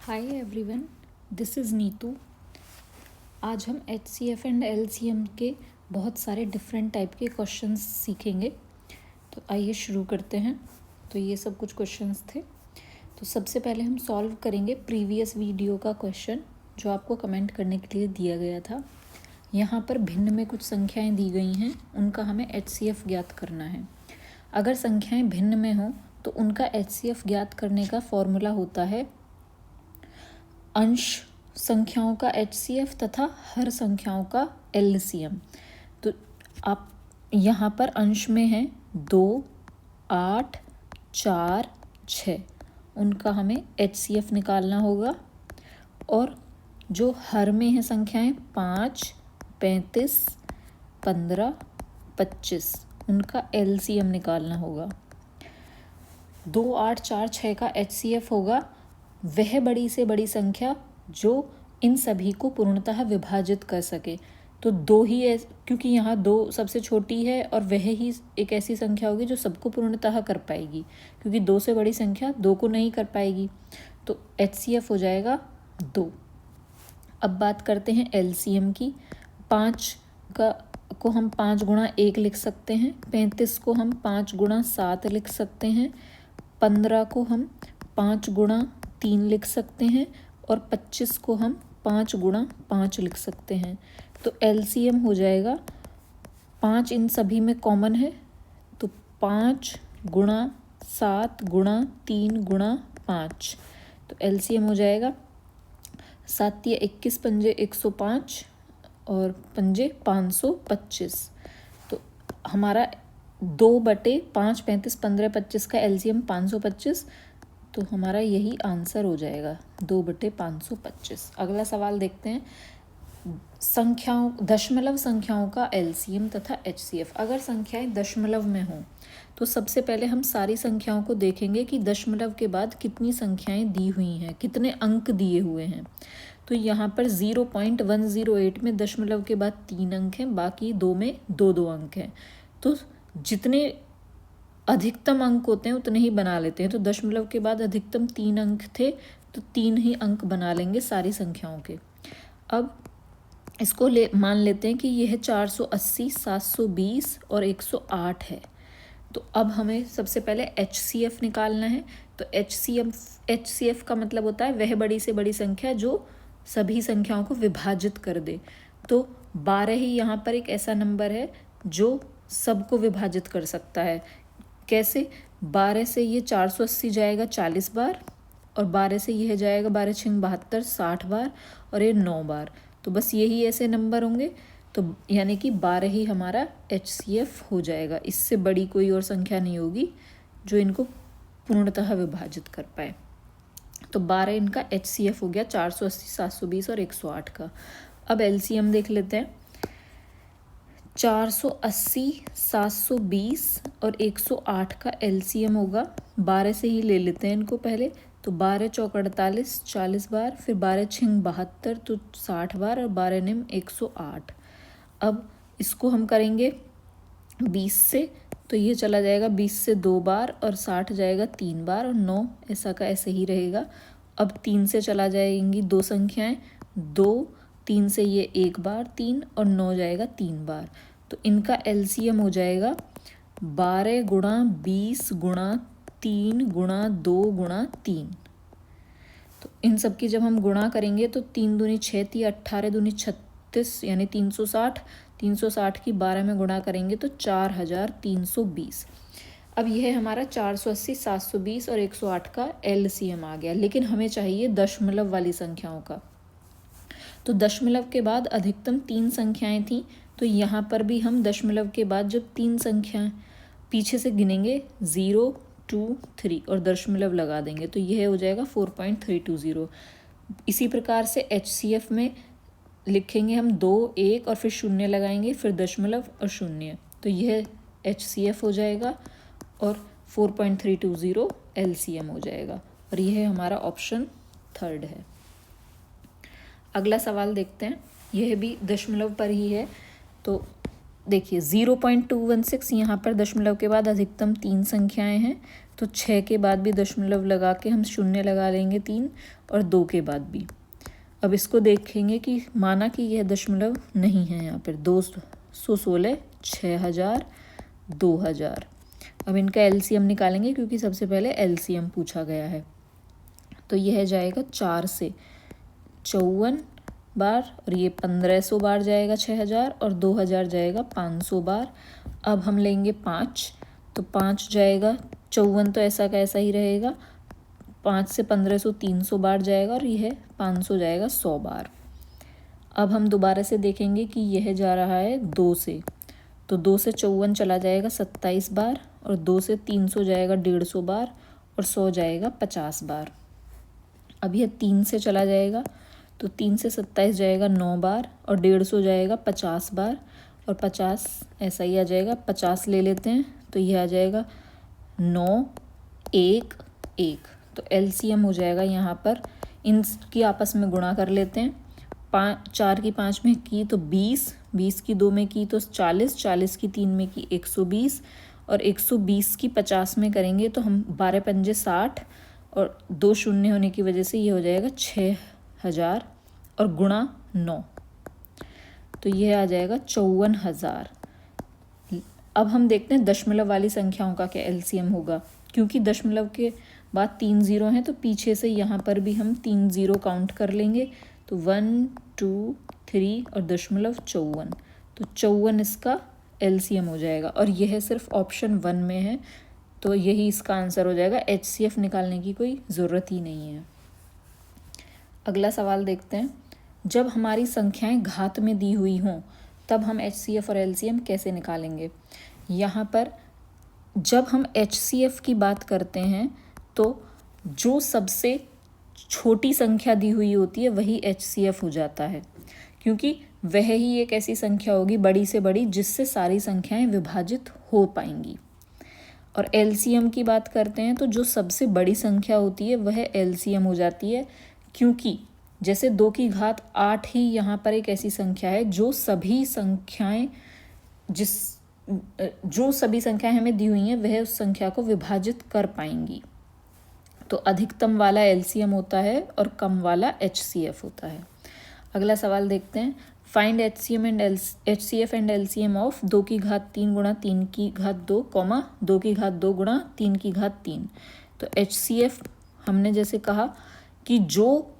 Hi everyone, this is Neetu. आज हम HCF and LCM के बहुत सारे डिफरेंट टाइप के क्वेश्चंस सीखेंगे। तो आइए शुरू करते हैं। तो ये सब कुछ क्वेश्चंस थे। तो सबसे पहले हम सॉल्व करेंगे प्रीवियस वीडियो का क्वेश्चन जो आपको कमेंट करने के लिए दिया गया था। यहाँ पर भिन्न में कुछ संख्याएं दी गई हैं, उनका हमें HCF ज्ञात करना है। अगर संख्याएं भिन्न में हों तो उनका HCF ज्ञात करने का फॉर्मूला होता है अंश संख्याओं का HCF तथा हर संख्याओं का LCM। तो आप यहाँ पर अंश में हैं 2, 8, 4, 6, उनका हमें HCF निकालना होगा। और जो हर में है संख्याएं 5, 35, 15, 25, उनका LCM निकालना होगा। 2, 8, 4, 6 का HCF होगा वह बड़ी से बड़ी संख्या जो इन सभी को पूर्णतः विभाजित कर सके। तो दो ही है, क्योंकि यहाँ 2 सबसे छोटी है और वह ही एक ऐसी संख्या होगी जो सबको पूर्णतः कर पाएगी, क्योंकि 2 से बड़ी संख्या 2 को नहीं कर पाएगी। तो HCF हो जाएगा 2। अब बात करते हैं LCM की। 5 को हम 5 गुणा 1 लिख सकते हैं, 35 को हम 5 गुणा 7 लिख सकते हैं, 15 को हम 5 गुणा 3 लिख सकते हैं और 25 को हम 5 गुणा 5 लिख सकते हैं। तो LCM हो जाएगा 5 इन सभी में कॉमन है, तो 5 गुणा 7 गुणा 3 गुणा 5। तो LCM हो जाएगा 7 या 21 पंजे 105 और पंजे 525। तो हमारा 2/5, 35, 15, 25 का LCM 525। तो हमारा यही आंसर हो जाएगा 2/525। अगला सवाल देखते हैं। दशमलव संख्याओं का LCM तथा HCF। अगर संख्याएं दशमलव में हों तो सबसे पहले हम सारी संख्याओं को देखेंगे कि दशमलव के बाद कितनी संख्याएं दी हुई हैं, कितने अंक दिए हुए हैं। तो यहाँ पर 0.108 में दशमलव के बाद 3 अंक हैं, बाकी 2 में 2-2 अंक हैं। तो जितने अधिकतम अंक होते हैं उतने ही बना लेते हैं। तो दशमलव के बाद अधिकतम 3 अंक थे, तो 3 ही अंक बना लेंगे सारी संख्याओं के। अब इसको मान लेते हैं कि यह 480, 720 और 108 है। तो अब हमें सबसे पहले HCF निकालना है। तो HCF का मतलब होता है वह बड़ी से बड़ी संख्या जो सभी संख्याओं को विभाजित कर दे। तो 12 ही यहाँ पर एक ऐसा नंबर है जो सबको विभाजित कर सकता है। कैसे? 12 से ये 480 जाएगा 40 बार, और 12 से यह जाएगा 12 6 72 60 बार, और ये 9 बार। तो बस यही ऐसे नंबर होंगे। तो यानी कि 12 ही हमारा HCF हो जाएगा। इससे बड़ी कोई और संख्या नहीं होगी जो इनको पूर्णतः विभाजित कर पाए। तो 12 इनका HCF हो गया, 480, 720 और 108 का। अब LCM देख लेते हैं। 480, 720 और 108 का LCM होगा। 12 से ही ले लेते हैं इनको पहले। तो 12 चौक 48, 40 बार, फिर 12 6 72 तो 60 बार, और 12 निम 108। अब इसको हम करेंगे 20 से, तो ये चला जाएगा 20 से 2 बार, और 60 जाएगा 3 बार, और 9 ऐसा का ऐसे ही रहेगा। अब 3 से चला जाएंगी 2 संख्याएं, 2, 3 से ये 1 बार 3, और 9 जाएगा 3 बार। तो इनका LCM हो जाएगा 12 गुणा 20 गुणा 3 गुणा 2 गुणा 3। तो इन सब की जब हम गुणा करेंगे तो 3 दूनी 6, 18 दूनी 36, यानी 360। 360 की 12 में गुणा करेंगे तो 4320। अब यह हमारा 480, 720 और 108 का LCM आ गया। लेकिन हमें चाहिए दशमलव वाली संख्याओं का। तो दशमलव के बाद अधिकतम 3 संख्याएं थीं, तो यहाँ पर भी हम दशमलव के बाद जब 3 संख्याएं पीछे से गिनेंगे 0, 2, 3 और दशमलव लगा देंगे, तो यह हो जाएगा 4.320। इसी प्रकार से HCF में लिखेंगे हम 2, 1 और फिर 0 लगाएंगे, फिर दशमलव और 0। तो यह HCF हो जाएगा और 4.320 LCM हो जाएगा। और यह हमारा ऑप्शन 3 है। अगला सवाल देखते हैं। यह भी दशमलव पर ही है। तो देखिए 0.216 यहाँ पर दशमलव के बाद अधिकतम 3 संख्याएं हैं, तो 6 के बाद भी दशमलव लगा के हम शून्य लगा लेंगे 3, और 2 के बाद भी। अब इसको देखेंगे कि माना कि यह दशमलव नहीं है यहाँ पर, 216, 6000, 2000। अब इनका एलसीएम निकालेंगे क्योंकि सबसे पहले एलसीएम पूछा गया है। तो यह जाएगा 4 से 54 बार, और ये 1500 बार जाएगा 6000, और 2000 जाएगा 500 बार। अब हम लेंगे 5, तो 5 जाएगा 54, तो ऐसा का ऐसा ही रहेगा। 5 से 1500 300 बार जाएगा, और यह 500 जाएगा 100 बार। अब हम दोबारा से देखेंगे कि यह जा रहा है 2 से, तो 2 से 54 चला जाएगा 27 बार, और 2 से 300 जाएगा 150 बार, और 100 जाएगा 50 बार। अब यह 3 से चला जाएगा, तो 3 से 27 जाएगा 9 बार, और 150 जाएगा 50 बार, और 50 ऐसा ही आ जाएगा। 50 ले लेते हैं, तो यह आ जाएगा 9, 1, 1। तो एलसीएम हो जाएगा यहाँ पर, इनकी आपस में गुणा कर लेते हैं। 4 की 5 में की तो 20, 20 की 2 में की तो 40, 40 की 3 में की 120, और 120 की 50 में करेंगे तो हम 12 पंजे 60, और 2 शून्य होने की वजह से ये हो जाएगा 6000, और गुणा 9, तो यह आ जाएगा 54,000। अब हम देखते हैं दशमलव वाली संख्याओं का क्या एलसीएम होगा। क्योंकि दशमलव के बाद 3 0 हैं, तो पीछे से यहाँ पर भी हम 3 0 काउंट कर लेंगे। तो 1 2 3 और दशमलव 54, तो 54 इसका एलसीएम हो जाएगा। और यह सिर्फ ऑप्शन 1 में है, तो यही इसका आंसर हो जाएगा। एचसीएफ निकालने की कोई ज़रूरत ही नहीं है। अगला सवाल देखते हैं। जब हमारी संख्याएं घात में दी हुई हों तब हम एचसीएफ और एलसीएम कैसे निकालेंगे। यहाँ पर जब हम एचसीएफ की बात करते हैं तो जो सबसे छोटी संख्या दी हुई होती है वही एचसीएफ हो जाता है, क्योंकि वह ही एक ऐसी संख्या होगी बड़ी से बड़ी जिससे सारी संख्याएं विभाजित हो पाएंगी। और एलसीएम की बात करते हैं तो जो सबसे बड़ी संख्या होती है वह एलसीएम हो जाती है, क्योंकि जैसे 2 की घात 8 ही यहाँ पर एक ऐसी संख्या है जो सभी संख्याएं हमें दी हुई हैं वह उस संख्या को विभाजित कर पाएंगी। तो अधिकतम वाला एलसीएम होता है और कम वाला एचसीएफ होता है। अगला सवाल देखते हैं। Find HCF and LCM of 2 की घात 3 गुणा 3 की घात 2, 2 की घात 2 गुणा 3 की घात 3। तो एचसीएफ हमने जैसे कहा कि जो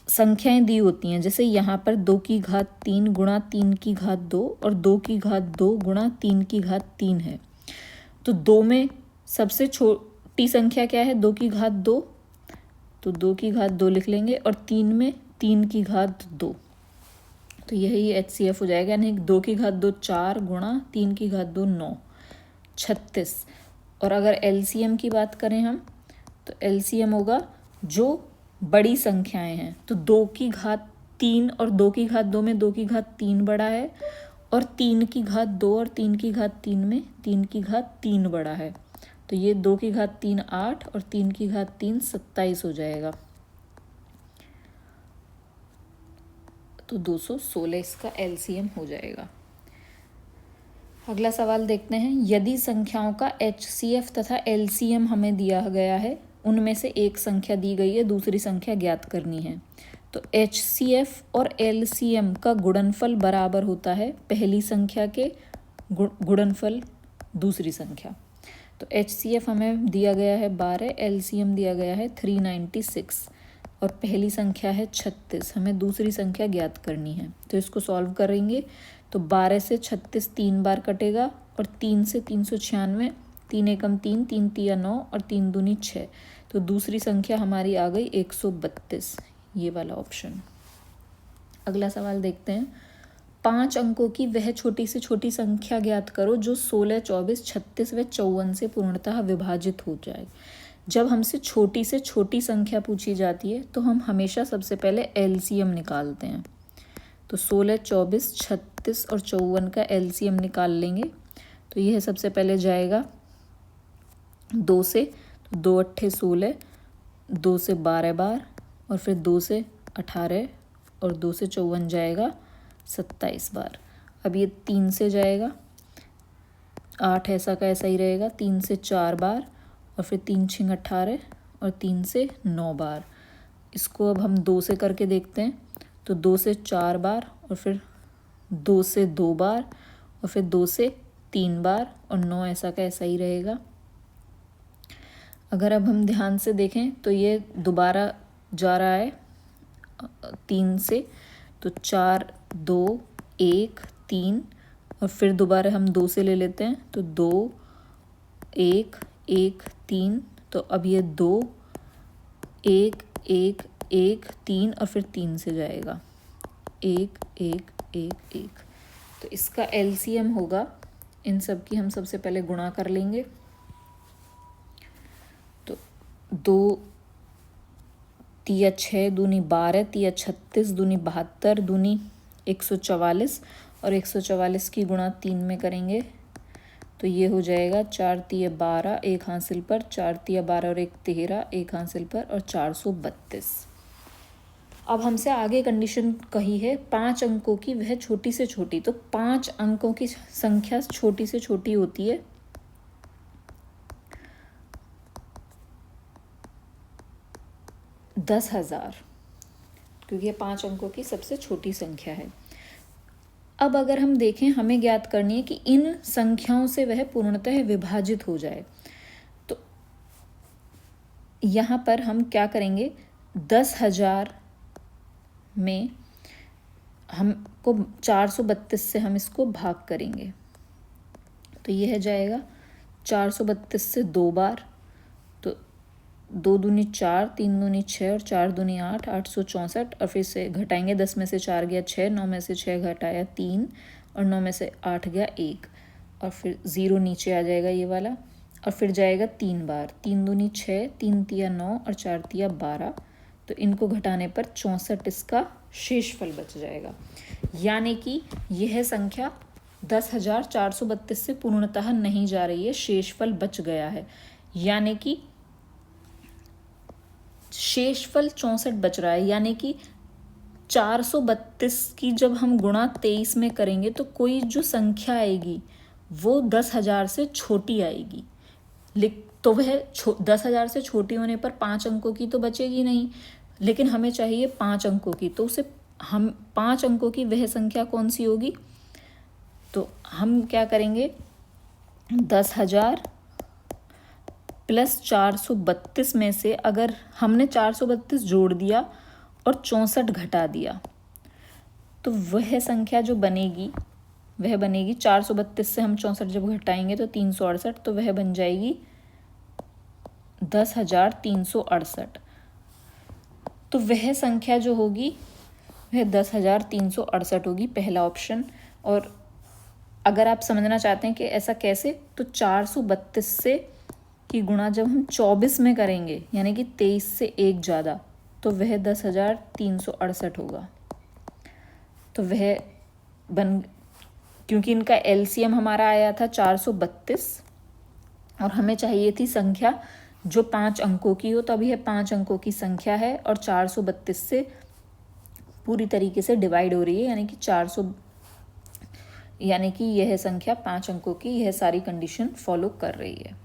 संख्याएं दी होती हैं, जैसे यहाँ पर 2 की घात 3 गुणा 3 की घात 2 और 2 की घात 2 गुणा 3 की घात 3 है। तो 2 में सबसे छोटी संख्या क्या है, 2 की घात 2, तो 2 की घात 2 लिख लेंगे, और 3 में 3 की घात 2, तो यही एचसीएफ हो जाएगा। यानी 2 की घात 2 4 गुणा 3 की घात 2 9, 36। और अगर एलसीएम की बात करें हम, तो एलसीएम होगा जो बड़ी संख्याएं हैं, तो 2 की घात 3 और 2 की घात 2 में 2 की घात 3 बड़ा है, और 3 की घात 2 और 3 की घात 3 में 3 की घात 3 बड़ा है। तो ये 2 की घात 3 8 और 3 की घात 3 27 हो जाएगा। तो 216 इसका एलसीएम हो जाएगा। अगला सवाल देखते हैं। यदि संख्याओं का एचसीएफ तथा एलसीएम हमें दिया गया है, उनमें से एक संख्या दी गई है, दूसरी संख्या ज्ञात करनी है, तो एचसीएफ और एलसीएम का गुणनफल बराबर होता है पहली संख्या के गुणनफल दूसरी संख्या। तो एचसीएफ हमें दिया गया है 12, एलसीएम दिया गया है 396, और पहली संख्या है 36, हमें दूसरी संख्या ज्ञात करनी है। तो इसको सॉल्व करेंगे तो 12 से 36 3 बार कटेगा, और 3 से 396, 3 एकम 3, 3 तिया 9 और 3 दूनी 6। तो दूसरी संख्या हमारी आ गई 132, ये वाला ऑप्शन। अगला सवाल देखते हैं। 5 अंकों की वह छोटी से छोटी संख्या ज्ञात करो जो 16, 24, 36 व 54 से पूर्णतः विभाजित हो जाए। जब हमसे छोटी से छोटी संख्या पूछी जाती है तो हम हमेशा सबसे पहले एलसीएम निकालते हैं। तो 16, 24, 36 और 54 का एलसीएम निकाल लेंगे। तो यह सबसे पहले जाएगा 2 से, तो 2 अट्ठे 16, 2 से 12 बार, और फिर 2 से 18, और 2 से 54 जाएगा 27 बार। अब ये 3 से जाएगा, 8 ऐसा का ऐसा ही रहेगा, 3 से 4 बार, और फिर 3 6 18 और 3 से 9 बार। इसको अब हम 2 से करके देखते हैं। तो 2 से 4 बार और फिर 2 से 2 बार और फिर 2 से 3 बार और 9 ऐसा का ऐसा ही रहेगा। अगर अब हम ध्यान से देखें तो ये दोबारा जा रहा है 3 से, तो 4 2 1 3 और फिर दोबारा हम 2 से ले लेते हैं, तो 2 1 1 3। तो अब ये 2 1 1 1 3 और फिर 3 से जाएगा 1 1 1 1। तो इसका एलसीएम होगा, इन सब की हम सबसे पहले गुणा कर लेंगे। तो 2 तिया 6 दूनी 12 तिया 36 दूनी 72 दूनी 144 और 144 की गुणा 3 में करेंगे तो ये हो जाएगा 4 तिया 12 एक हासिल पर, 4 तिया 12 और 1 13 एक हासिल पर और 432। अब हमसे आगे कंडीशन कही है 5 अंकों की वह छोटी से छोटी। तो 5 अंकों की संख्या छोटी से छोटी होती है 10,000, क्योंकि ये 5 अंकों की सबसे छोटी संख्या है। अब अगर हम देखें, हमें ज्ञात करनी है कि इन संख्याओं से वह पूर्णतः विभाजित हो जाए। तो यहाँ पर हम क्या करेंगे, 10,000 में हमको 432 से हम इसको भाग करेंगे। तो यह जाएगा 432 से 2 बार, तो 2 दूनी 4 3 दूनी 6 और 4 दूनी 8 864। और फिर से घटाएंगे, 10 में से 4 गया 6, 9 में से 6 घटाया 3 और 9 में से 8 गया 1 और फिर 0 नीचे आ जाएगा ये वाला। और फिर जाएगा 3 बार, 3 दूनी 6 3 तिया 9 और 4 तिया 12। तो इनको घटाने पर 64 इसका शेषफल बच जाएगा। यानी कि यह संख्या 10,432 से पूर्णतः नहीं जा रही है, शेषफल बच गया है। यानी कि शेषफल 64 बच रहा है। यानी कि 432 की जब हम गुणा 23 में करेंगे तो कोई जो संख्या आएगी वो 10,000 से छोटी आएगी। तो वह 10,000 से छोटी होने पर 5 अंकों की तो बचेगी नहीं, लेकिन हमें चाहिए 5 अंकों की। तो उसे हम 5 अंकों की वह संख्या कौन सी होगी, तो हम क्या करेंगे, 10,000 प्लस 432 में से अगर हमने 432 जोड़ दिया और 64 घटा दिया तो वह संख्या जो बनेगी वह बनेगी 432 से हम 64 जब घटाएंगे तो 368, तो वह बन जाएगी 10,368। तो वह संख्या जो होगी वह 10,368 होगी, पहला ऑप्शन। और अगर आप समझना चाहते हैं कि ऐसा कैसे, तो 432 से की गुणा जब हम 24 में करेंगे यानी कि 23 से 1 ज़्यादा, तो वह 10,368 होगा। तो वह क्योंकि इनका एलसीएम हमारा आया था 432 और हमें चाहिए थी संख्या जो 5 अंकों की हो, तो अभी यह 5 अंकों की संख्या है और 432 से पूरी तरीके से डिवाइड हो रही है, यानी कि 400, यानी कि यह संख्या 5 अंकों की, यह सारी कंडीशन फॉलो कर रही है।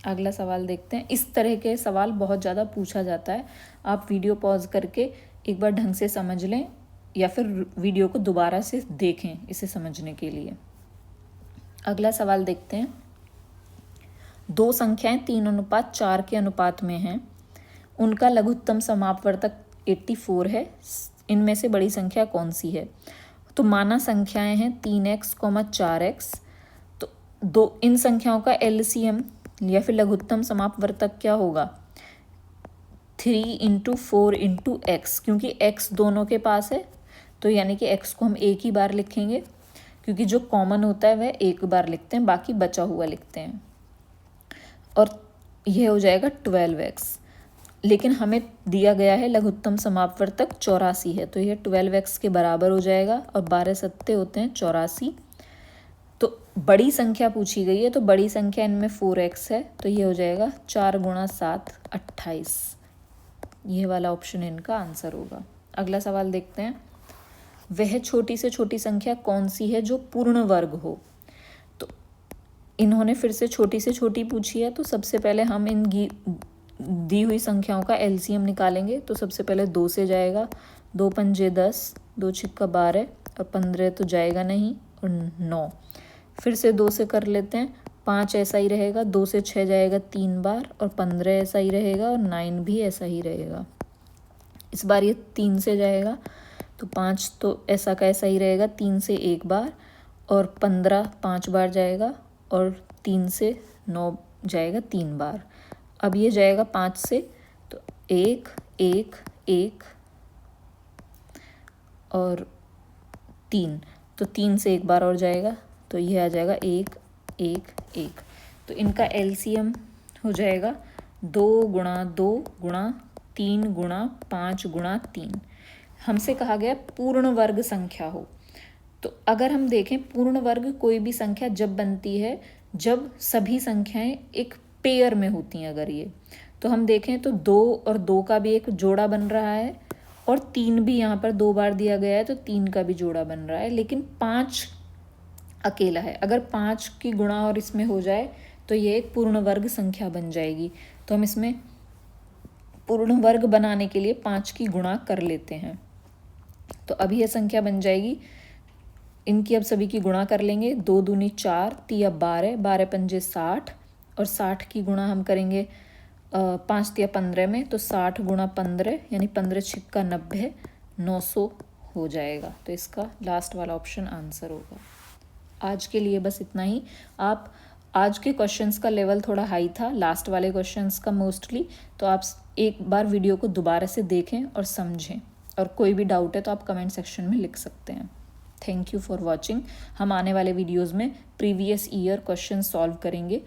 अगला सवाल देखते हैं। इस तरह के सवाल बहुत ज़्यादा पूछा जाता है। आप वीडियो पॉज करके एक बार ढंग से समझ लें या फिर वीडियो को दोबारा से देखें इसे समझने के लिए। अगला सवाल देखते हैं। 2 संख्याएं 3:4 के अनुपात में हैं, उनका लघुत्तम समापवर्तक 84 है, इनमें से बड़ी संख्या कौन सी है। तो माना संख्याएं हैं 3x, 4x। तो इन संख्याओं का एलसीएम या फिर लघुत्तम समापवर्तक क्या होगा, 3 × 4 × x, क्योंकि x दोनों के पास है तो यानी कि x को हम एक ही बार लिखेंगे, क्योंकि जो कॉमन होता है वह एक बार लिखते हैं, बाकी बचा हुआ लिखते हैं। और यह हो जाएगा 12x। लेकिन हमें दिया गया है लघुत्तम समापवर्तक 84 है, तो यह 12x के बराबर हो जाएगा और 12 सत्ते होते हैं 84। तो बड़ी संख्या पूछी गई है, तो बड़ी संख्या इनमें 4x है, तो ये हो जाएगा 4 × 7 28। यह वाला ऑप्शन इनका आंसर होगा। अगला सवाल देखते हैं। वह छोटी से छोटी संख्या कौन सी है जो पूर्ण वर्ग हो। तो इन्होंने फिर से छोटी पूछी है, तो सबसे पहले हम इन दी हुई संख्याओं का एलसीएम निकालेंगे। तो सबसे पहले 2 से जाएगा, 2 पंजे 10, 2 छिक्का 12 और 15 तो जाएगा नहीं, और 9। फिर से 2 से कर लेते हैं, 5 ऐसा ही रहेगा, 2 से 6 जाएगा 3 बार, और 15 ऐसा ही रहेगा, और 9 भी ऐसा ही रहेगा। इस बार ये 3 से जाएगा, तो 5 तो ऐसा का ऐसा ही रहेगा, 3 से 1 बार, और 15 5 बार जाएगा, और 3 से 9 जाएगा 3 बार। अब ये जाएगा 5 से, तो 1 1 1 और 3, तो 3 से 1 बार और जाएगा, तो ये आ जाएगा 1 1 1। तो इनका एलसीएम हो जाएगा 2 गुणा 2 गुणा 3 गुणा 5 गुणा 3। हमसे कहा गया पूर्ण वर्ग संख्या हो, तो अगर हम देखें पूर्ण वर्ग कोई भी संख्या जब बनती है जब सभी संख्याएं एक पेयर में होती हैं। अगर ये तो हम देखें तो 2 और 2 का भी एक जोड़ा बन रहा है, और 3 भी यहाँ पर 2 बार दिया गया है, तो 3 का भी जोड़ा बन रहा है, लेकिन 5 अकेला है। अगर 5 की गुणा और इसमें हो जाए तो ये एक पूर्ण वर्ग संख्या बन जाएगी। तो हम इसमें पूर्ण वर्ग बनाने के लिए 5 की गुणा कर लेते हैं, तो अभी यह संख्या बन जाएगी। इनकी अब सभी की गुणा कर लेंगे, 2 दूनी 4, 3 12, 12 पंजे 60, और 60 की गुणा हम करेंगे 5 3 15 में, तो 60 गुणा 15 यानी 15 छिक्का 90, 900 हो जाएगा। तो इसका लास्ट वाला ऑप्शन आंसर होगा। आज के लिए बस इतना ही। आप आज के क्वेश्चंस का लेवल थोड़ा हाई था, लास्ट वाले क्वेश्चंस का मोस्टली, तो आप एक बार वीडियो को दोबारा से देखें और समझें, और कोई भी डाउट है तो आप कमेंट सेक्शन में लिख सकते हैं। Thank you for watching. हम आने वाले वीडियोज़ में प्रीवियस ईयर क्वेश्चन सॉल्व करेंगे,